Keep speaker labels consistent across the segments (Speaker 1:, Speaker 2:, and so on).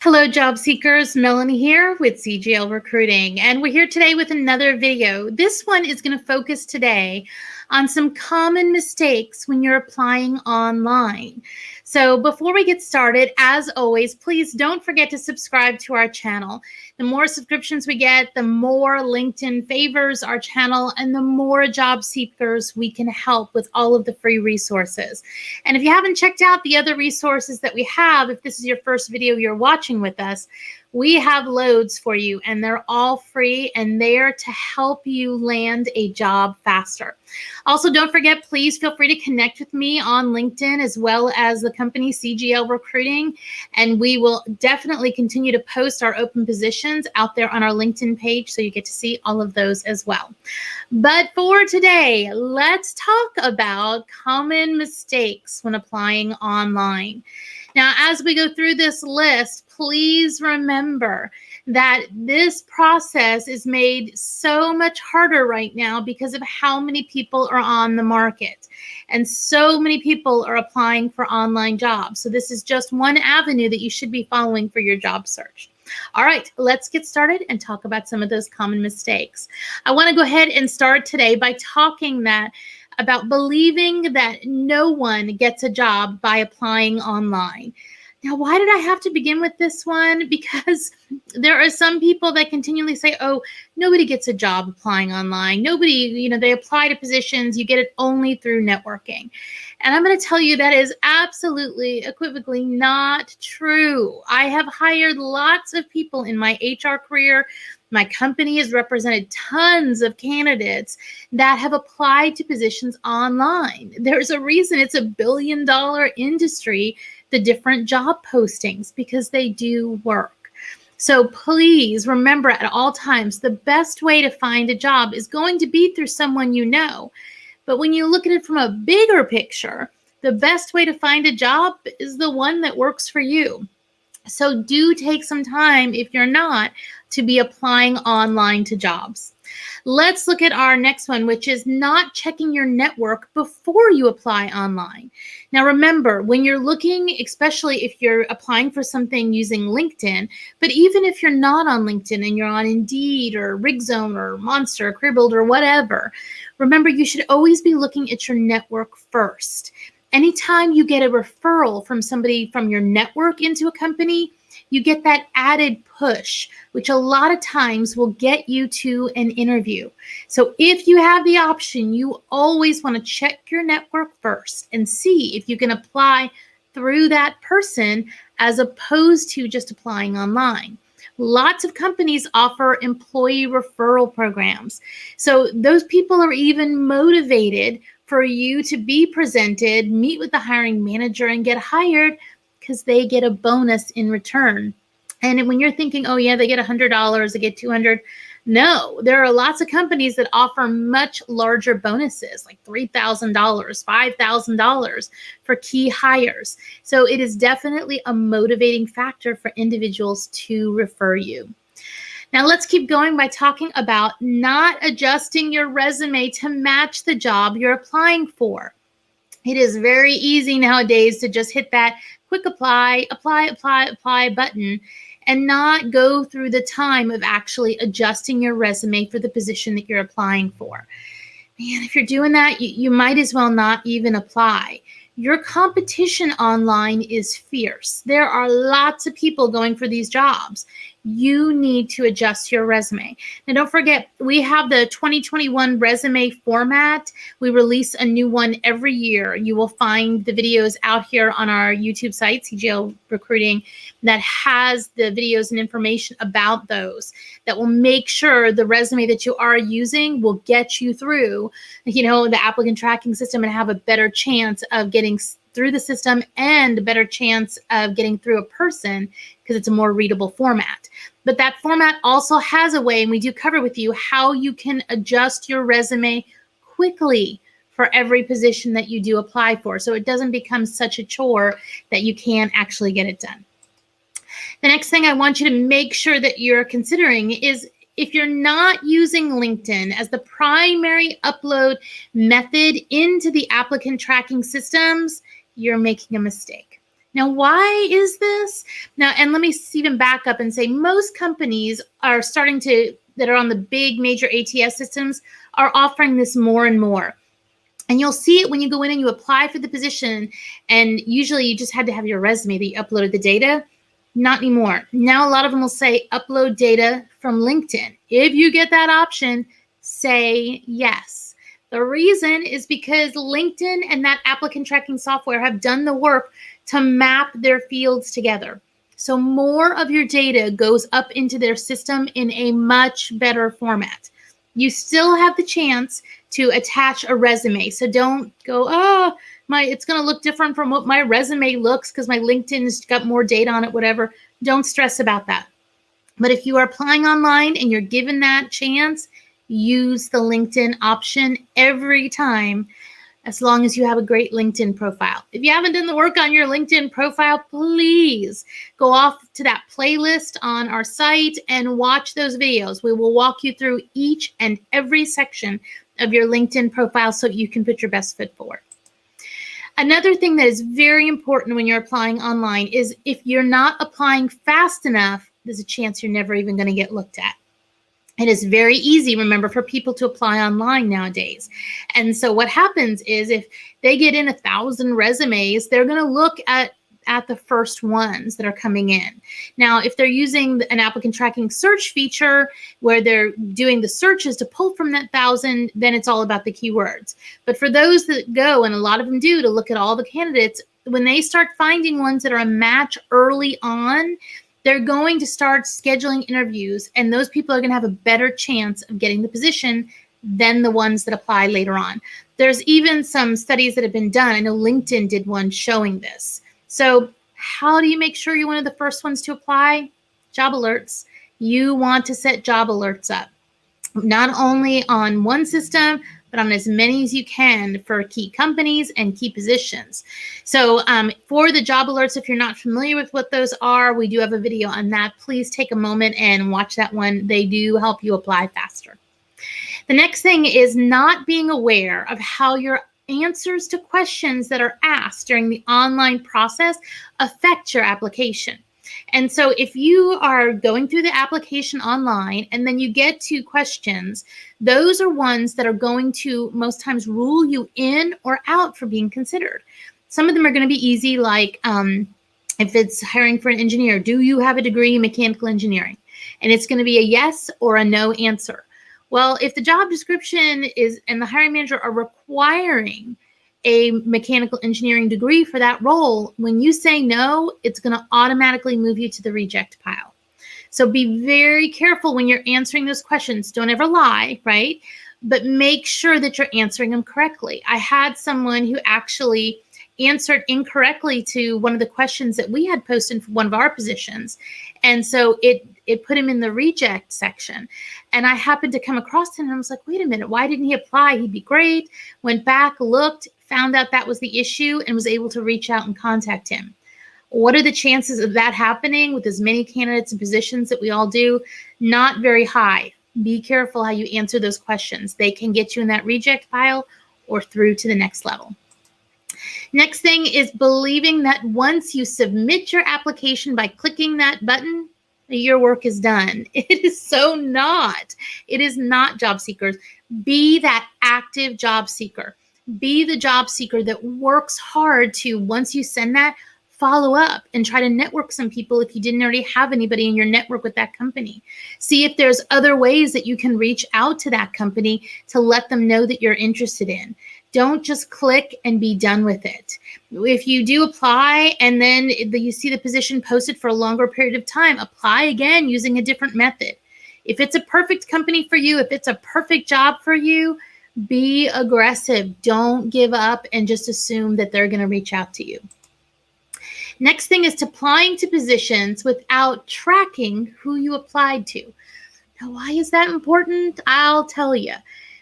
Speaker 1: Hello, job seekers. Melanie here with CGL Recruiting, and we're here today with another video. This one is going to focus today on some common mistakes when you're applying online. So before we get started, as always, please don't forget to subscribe to our channel. The more subscriptions we get, the more LinkedIn favors our channel and the more job seekers we can help with all of the free resources. And if you haven't checked out the other resources that we have, if this is your first video you're watching with us, we have loads for you and they're all free and there to help you land a job faster. Also, don't forget, please feel free to connect with me on LinkedIn as well as the company CGL Recruiting. And we will definitely continue to post our open positions out there on our LinkedIn page so you get to see all of those as well. But for today, let's talk about common mistakes when applying online. Now, as we go through this list, please remember that this process is made so much harder right now because of how many people are on the market. And so many people are applying for online jobs. So this is just one avenue that you should be following for your job search. All right, let's get started and talk about some of those common mistakes. I want to go ahead and start today by talking about believing that no one gets a job by applying online. Now, why did I have to begin with this one? Because there are some people that continually say, oh, nobody gets a job applying online. Nobody, they apply to positions. You get it only through networking. And I'm going to tell you that is absolutely, equivocally not true. I have hired lots of people in my HR career. My company has represented tons of candidates that have applied to positions online. There's a reason it's a billion-dollar industry, the different job postings, because they do work. So please remember at all times, the best way to find a job is going to be through someone you know. But when you look at it from a bigger picture, the best way to find a job is the one that works for you. So do take some time, if you're not, to be applying online to jobs. Let's look at our next one, which is not checking your network before you apply online. Now, remember, when you're looking, especially if you're applying for something using LinkedIn, but even if you're not on LinkedIn and you're on Indeed or RigZone or Monster, Career Builder, whatever, remember, you should always be looking at your network first. Anytime you get a referral from somebody from your network into a company, you get that added push, which a lot of times will get you to an interview. So if you have the option, you always want to check your network first and see if you can apply through that person as opposed to just applying online. Lots of companies offer employee referral programs. So those people are even motivated for you to be presented, meet with the hiring manager, and get hired because they get a bonus in return. And when you're thinking, oh yeah, they get $100, they get $200. No, there are lots of companies that offer much larger bonuses, like $3,000, $5,000 for key hires. So it is definitely a motivating factor for individuals to refer you. Now let's keep going by talking about not adjusting your resume to match the job you're applying for. It is very easy nowadays to just hit that quick apply button and not go through the time of actually adjusting your resume for the position that you're applying for. Man, if you're doing that, you might as well not even apply. Your competition online is fierce. There are lots of people going for these jobs. You need to adjust your resume. Now, don't forget, we have the 2021 resume format. We release a new one every year. You will find the videos out here on our YouTube site, CGL Recruiting, that has the videos and information about those that will make sure the resume that you are using will get you through, the applicant tracking system and have a better chance of getting through the system and a better chance of getting through a person because it's a more readable format. But that format also has a way, and we do cover with you, how you can adjust your resume quickly for every position that you do apply for, so it doesn't become such a chore that you can't actually get it done. The next thing I want you to make sure that you're considering is, if you're not using LinkedIn as the primary upload method into the applicant tracking systems, you're making a mistake. Now, why is this? Now, and let me even back up and say most companies are starting to, that are on the big major ATS systems, are offering this more and more. And you'll see it when you go in and you apply for the position. And usually you just had to have your resume that you uploaded the data. Not anymore. Now a lot of them will say upload data from LinkedIn. If you get that option, say yes. The reason is because LinkedIn and that applicant tracking software have done the work to map their fields together. So more of your data goes up into their system in a much better format. You still have the chance to attach a resume. So don't go, oh, it's going to look different from what my resume looks because my LinkedIn's got more data on it, whatever. Don't stress about that. But if you are applying online and you're given that chance, use the LinkedIn option every time, as long as you have a great LinkedIn profile. If you haven't done the work on your LinkedIn profile, please go off to that playlist on our site and watch those videos. We will walk you through each and every section of your LinkedIn profile so you can put your best foot forward. Another thing that is very important when you're applying online is if you're not applying fast enough, there's a chance you're never even going to get looked at. It is very easy, remember, for people to apply online nowadays. And so what happens is if they get in 1,000 resumes, they're going to look at the first ones that are coming in. Now, if they're using an applicant tracking search feature where they're doing the searches to pull from that 1,000, then it's all about the keywords. But for those that go, and a lot of them do, to look at all the candidates, when they start finding ones that are a match early on, they're going to start scheduling interviews, and those people are going to have a better chance of getting the position than the ones that apply later on. There's even some studies that have been done. I know LinkedIn did one showing this. So how do you make sure you're one of the first ones to apply? Job alerts. You want to set job alerts up, not only on one system, but on as many as you can for key companies and key positions. So for the job alerts, if you're not familiar with what those are, we do have a video on that. Please take a moment and watch that one. They do help you apply faster. The next thing is not being aware of how your answers to questions that are asked during the online process affect your application. And so if you are going through the application online and then you get to questions, those are ones that are going to most times rule you in or out for being considered. Some of them are going to be easy, like if it's hiring for an engineer, do you have a degree in mechanical engineering? And it's going to be a yes or a no answer. Well, if the job description is and the hiring manager are requiring a mechanical engineering degree for that role, when you say no, it's going to automatically move you to the reject pile. So be very careful when you're answering those questions. Don't ever lie, right? But make sure that you're answering them correctly. I had someone who actually answered incorrectly to one of the questions that we had posted for one of our positions. And so it put him in the reject section. And I happened to come across him and I was like, wait a minute, why didn't he apply? He'd be great. Went back, looked, found out that was the issue, and was able to reach out and contact him. What are the chances of that happening with as many candidates and positions that we all do? Not very high. Be careful how you answer those questions. They can get you in that reject pile or through to the next level. Next thing is believing that once you submit your application by clicking that button, your work is done. It is so not. It is not, job seekers. Be that active job seeker. Be the job seeker that works hard to, once you send that, follow up and try to network some people if you didn't already have anybody in your network with that company. See if there's other ways that you can reach out to that company to let them know that you're interested in. Don't just click and be done with it. If you do apply and then you see the position posted for a longer period of time, apply again using a different method. If it's a perfect company for you, if it's a perfect job for you, be aggressive. Don't give up and just assume that they're going to reach out to you. Next thing is applying to positions without tracking who you applied to. Now, why is that important? I'll tell you.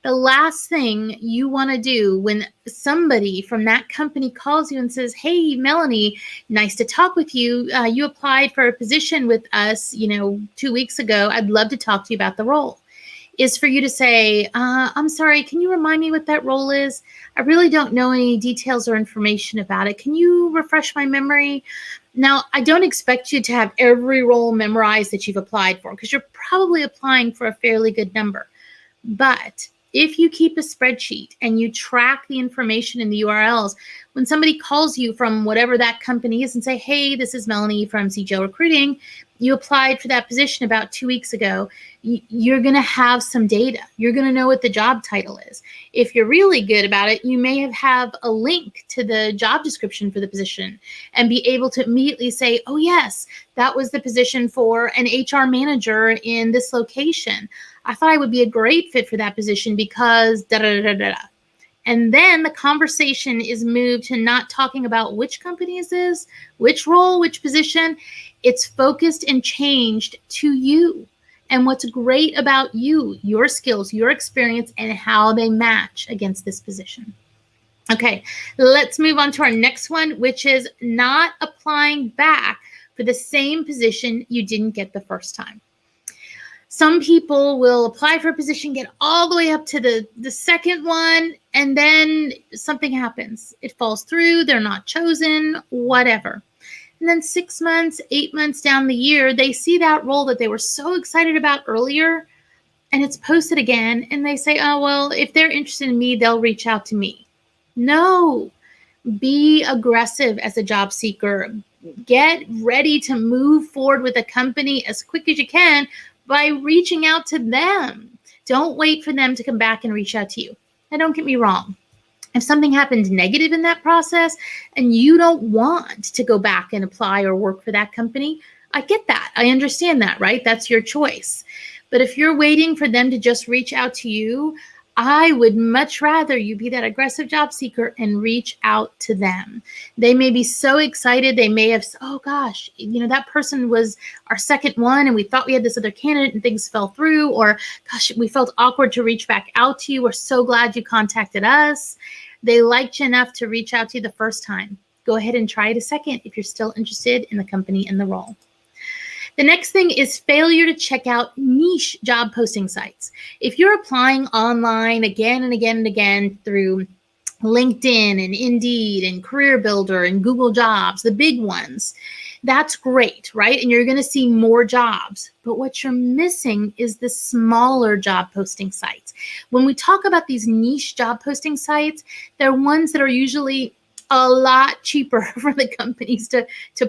Speaker 1: The last thing you want to do when somebody from that company calls you and says, hey, Melanie, nice to talk with you. You applied for a position with us, 2 weeks ago. I'd love to talk to you about the role. is for you to say, I'm sorry, can you remind me what that role is? I really don't know any details or information about it. Can you refresh my memory? Now, I don't expect you to have every role memorized that you've applied for, because you're probably applying for a fairly good number. But if you keep a spreadsheet and you track the information in the URLs, when somebody calls you from whatever that company is and say, hey, this is Melanie from CGL Recruiting, you applied for that position about 2 weeks ago, you're going to have some data. You're going to know what the job title is. If you're really good about it, you may have a link to the job description for the position and be able to immediately say, oh, yes, that was the position for an HR manager in this location. I thought I would be a great fit for that position because da da da da da. And then the conversation is moved to not talking about which company is this, which role, which position. It's focused and changed to you and what's great about you, your skills, your experience, and how they match against this position. Okay, let's move on to our next one, which is not applying back for the same position you didn't get the first time. Some people will apply for a position, get all the way up to the second one, and then something happens. It falls through, they're not chosen, whatever. And then 6 months, 8 months down the year, they see that role that they were so excited about earlier, and it's posted again, and they say, oh, well, if they're interested in me, they'll reach out to me. No, be aggressive as a job seeker. Get ready to move forward with a company as quick as you can by reaching out to them. Don't wait for them to come back and reach out to you. Now, don't get me wrong. If something happened negative in that process and you don't want to go back and apply or work for that company, I get that. I understand that, right? That's your choice. But if you're waiting for them to just reach out to you, I would much rather you be that aggressive job seeker and reach out to them. They may be so excited. They may have, oh gosh, that person was our second one and we thought we had this other candidate and things fell through, or gosh, we felt awkward to reach back out to you. We're so glad you contacted us. They liked you enough to reach out to you the first time. Go ahead and try it a second if you're still interested in the company and the role. The next thing is failure to check out niche job posting sites. If you're applying online again and again and again through LinkedIn and Indeed and Career Builder and Google Jobs, the big ones, that's great, right? And you're going to see more jobs. But what you're missing is the smaller job posting sites. When we talk about these niche job posting sites, they're ones that are usually a lot cheaper for the companies to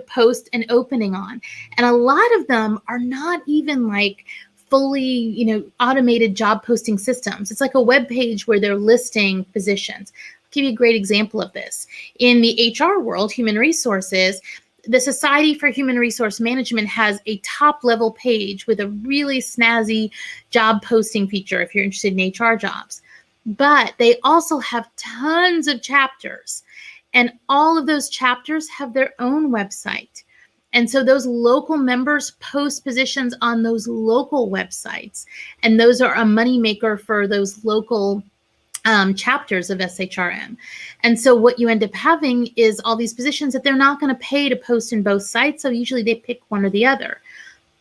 Speaker 1: post an opening on. And a lot of them are not even like fully, automated job posting systems. It's like a web page where they're listing positions. I'll give you a great example of this. In the HR world, human resources, the Society for Human Resource Management has a top level page with a really snazzy job posting feature if you're interested in HR jobs. But they also have tons of chapters. And all of those chapters have their own website. And so those local members post positions on those local websites. And those are a moneymaker for those local chapters of SHRM. And so what you end up having is all these positions that they're not going to pay to post in both sites. So usually they pick one or the other.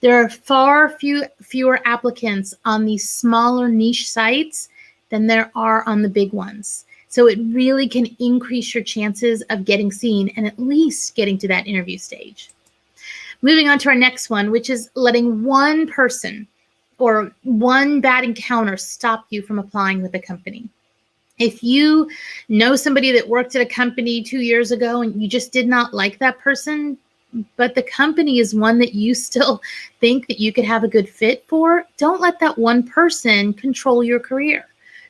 Speaker 1: There are far fewer applicants on these smaller niche sites than there are on the big ones. So it really can increase your chances of getting seen and at least getting to that interview stage. Moving on to our next one, which is letting one person or one bad encounter stop you from applying with a company. If you know somebody that worked at a company 2 years ago and you just did not like that person, but the company is one that you still think that you could have a good fit for, don't let that one person control your career.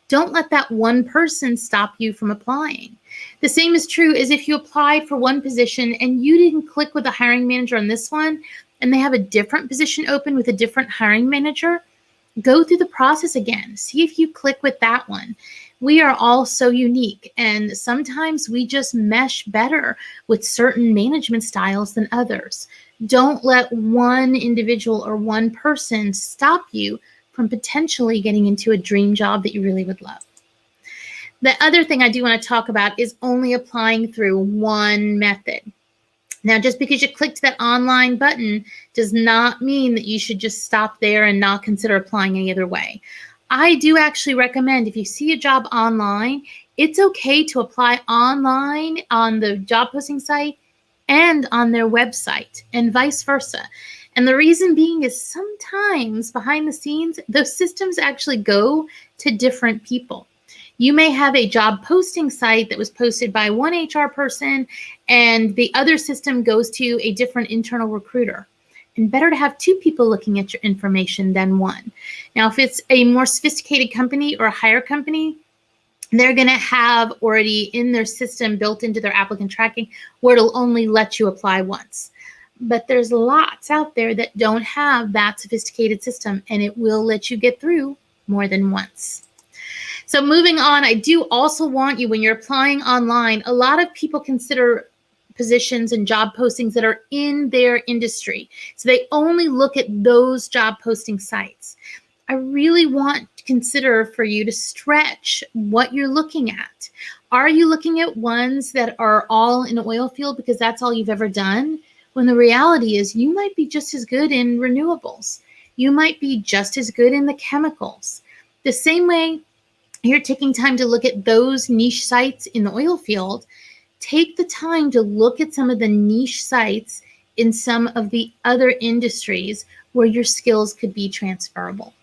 Speaker 1: Don't let that one person stop you from applying. The same is true as if you applied for one position and you didn't click with the hiring manager on this one, and they have a different position open with a different hiring manager. Go through the process again. See if you click with that one. We are all so unique, and sometimes we just mesh better with certain management styles than others. Don't let one individual or one person stop you from potentially getting into a dream job that you really would love. The other thing I do want to talk about is only applying through one method. Now, just because you clicked that online button does not mean that you should just stop there and not consider applying any other way. I do actually recommend, if you see a job online, it's okay to apply online on the job posting site and on their website, and vice versa. And the reason being is sometimes behind the scenes, those systems actually go to different people. You may have a job posting site that was posted by one HR person, and the other system goes to a different internal recruiter. And better to have two people looking at your information than one. Now, if it's a more sophisticated company or a higher company, they're going to have already in their system, built into their applicant tracking, where it'll only let you apply once. But there's lots out there that don't have that sophisticated system, and it will let you get through more than once. So moving on, I do also want you, when you're applying online, a lot of people consider positions and job postings that are in their industry. So they only look at those job posting sites. I really want to consider for you to stretch what you're looking at. Are you looking at ones that are all in oil field because that's all you've ever done? When the reality is you might be just as good in renewables. You might be just as good in the chemicals. The same way you're taking time to look at those niche sites in the oil field, take the time to look at some of the niche sites in some of the other industries where your skills could be transferable.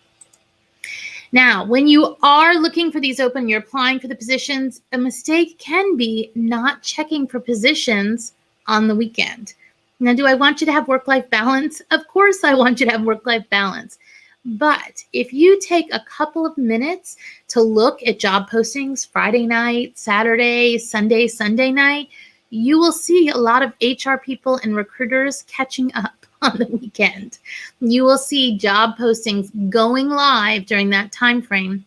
Speaker 1: Now, when you are looking for these open, you're applying for the positions, a mistake can be not checking for positions on the weekend. Now, do I want you to have work-life balance? Of course I want you to have work-life balance. But if you take a couple of minutes to look at job postings Friday night, Saturday, Sunday night, you will see a lot of HR people and recruiters catching up on the weekend. You will see job postings going live during that time frame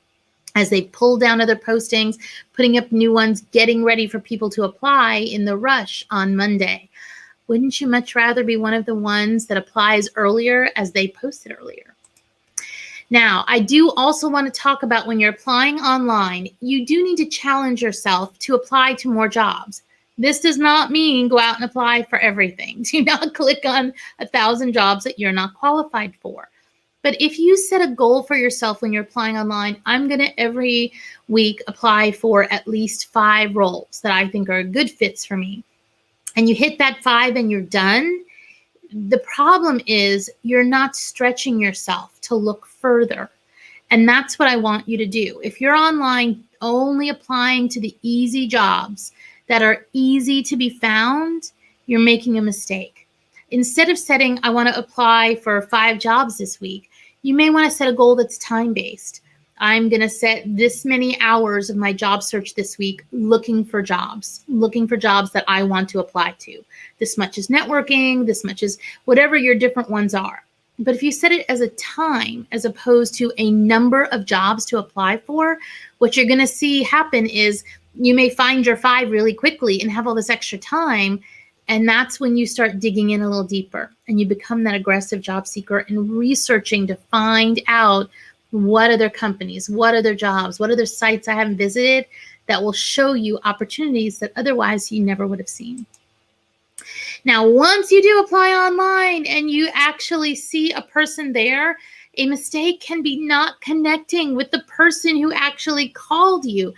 Speaker 1: as they pull down other postings, putting up new ones, getting ready for people to apply in the rush on Monday. Wouldn't you much rather be one of the ones that applies earlier as they posted earlier? Now, I do also want to talk about when you're applying online, you do need to challenge yourself to apply to more jobs. This does not mean go out and apply for everything. Do not click on 1,000 jobs that you're not qualified for. But if you set a goal for yourself when you're applying online, I'm going to every week apply for at least 5 roles that I think are good fits for me. And you hit that 5 and you're done. The problem is you're not stretching yourself to look further. And that's what I want you to do. If you're online only applying to the easy jobs that are easy to be found, you're making a mistake. Instead of setting, I want to apply for 5 jobs this week, you may want to set a goal that's time-based. I'm going to set this many hours of my job search this week looking for jobs that I want to apply to. This much is networking, this much is whatever your different ones are. But if you set it as a time as opposed to a number of jobs to apply for, what you're going to see happen is you may find your 5 really quickly and have all this extra time. And that's when you start digging in a little deeper and you become that aggressive job seeker and researching to find out what other companies, what other jobs, what other sites I haven't visited that will show you opportunities that otherwise you never would have seen. Now, once you do apply online and you actually see a person there, a mistake can be not connecting with the person who actually called you.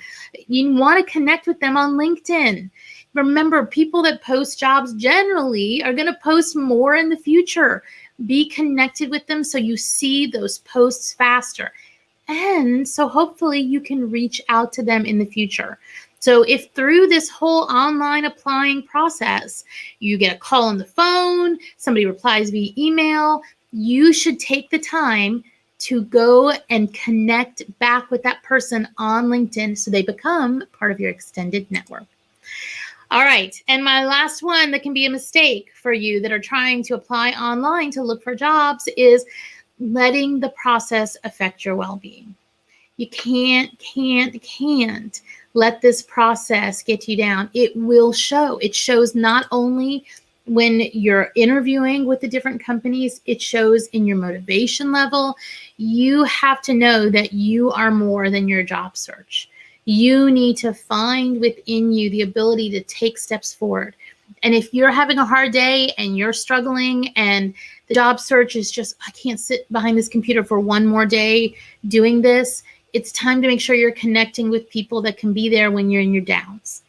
Speaker 1: You want to connect with them on LinkedIn. Remember, people that post jobs generally are going to post more in the future. Be connected with them so you see those posts faster. And so hopefully you can reach out to them in the future. So if through this whole online applying process, you get a call on the phone, somebody replies via email, you should take the time to go and connect back with that person on LinkedIn so they become part of your extended network. All right, and my last one that can be a mistake for you that are trying to apply online to look for jobs is letting the process affect your well-being. You can't let this process get you down. It will show. It shows not only when you're interviewing with the different companies, it shows in your motivation level. You have to know that you are more than your job search. You need to find within you the ability to take steps forward. And if you're having a hard day and you're struggling and the job search is just, I can't sit behind this computer for one more day doing this, It's time to make sure you're connecting with people that can be there when you're in your downs.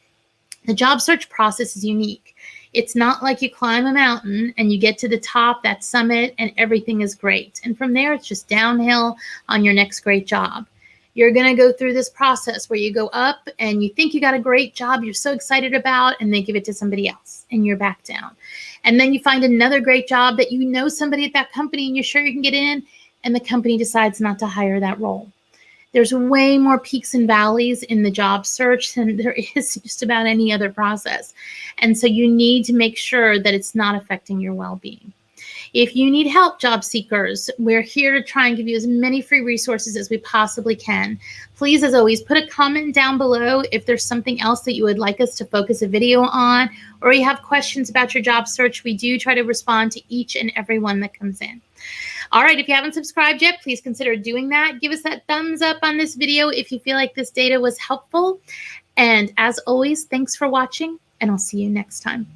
Speaker 1: The job search process is unique. It's not like you climb a mountain and you get to the top, that summit, and everything is great. And from there, it's just downhill on your next great job. You're going to go through this process where you go up and you think you got a great job you're so excited about, and they give it to somebody else and you're back down. And then you find another great job that you know somebody at that company and you're sure you can get in, and the company decides not to hire that role. There's way more peaks and valleys in the job search than there is just about any other process. And so you need to make sure that it's not affecting your well-being. If you need help, job seekers, we're here to try and give you as many free resources as we possibly can. Please, as always, put a comment down below if there's something else that you would like us to focus a video on, or you have questions about your job search. We do try to respond to each and every one that comes in. All right, if you haven't subscribed yet, please consider doing that. Give us that thumbs up on this video if you feel like this data was helpful. And as always, thanks for watching, and I'll see you next time.